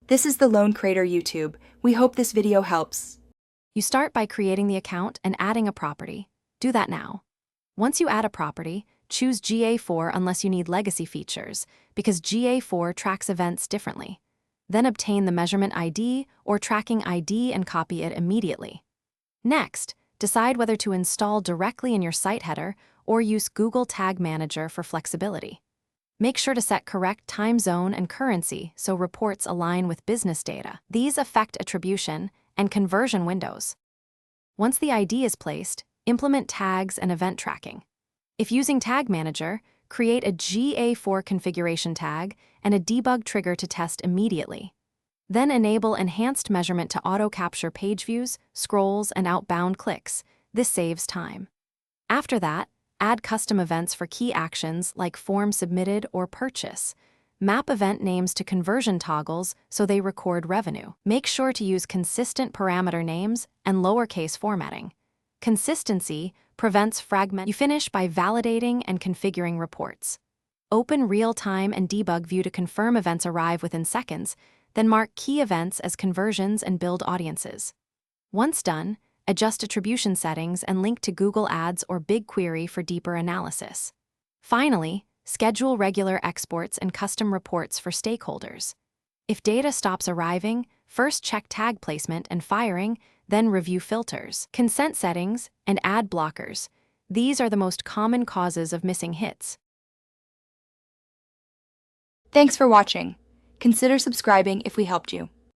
This is the Lone Creator YouTube. We hope this video helps. You start by creating the account and adding a property. Do that now. Once you add a property, choose GA4 unless you need legacy features, because GA4 tracks events differently. Then obtain the measurement ID or tracking ID and copy it immediately. Next, decide whether to install directly in your site header or use Google Tag Manager for flexibility. Make sure to set correct time zone and currency so reports align with business data. These affect attribution and conversion windows. Once the ID is placed, implement tags and event tracking. If using Tag Manager, create a GA4 configuration tag and a debug trigger to test immediately. Then enable enhanced measurement to auto-capture page views, scrolls, and outbound clicks. This saves time. After that, add custom events for key actions like form submitted or purchase. Map event names to conversion toggles so they record revenue. Make sure to use consistent parameter names and lowercase formatting. Consistency prevents fragment. You finish by validating and configuring reports. Open real-time and debug view to confirm events arrive within seconds, then mark key events as conversions and build audiences. Once done, adjust attribution settings and link to Google Ads or BigQuery for deeper analysis. Finally, schedule regular exports and custom reports for stakeholders. If data stops arriving, first check tag placement and firing, then review filters, consent settings, and ad blockers. These are the most common causes of missing hits. Thanks for watching. Consider subscribing if we helped you.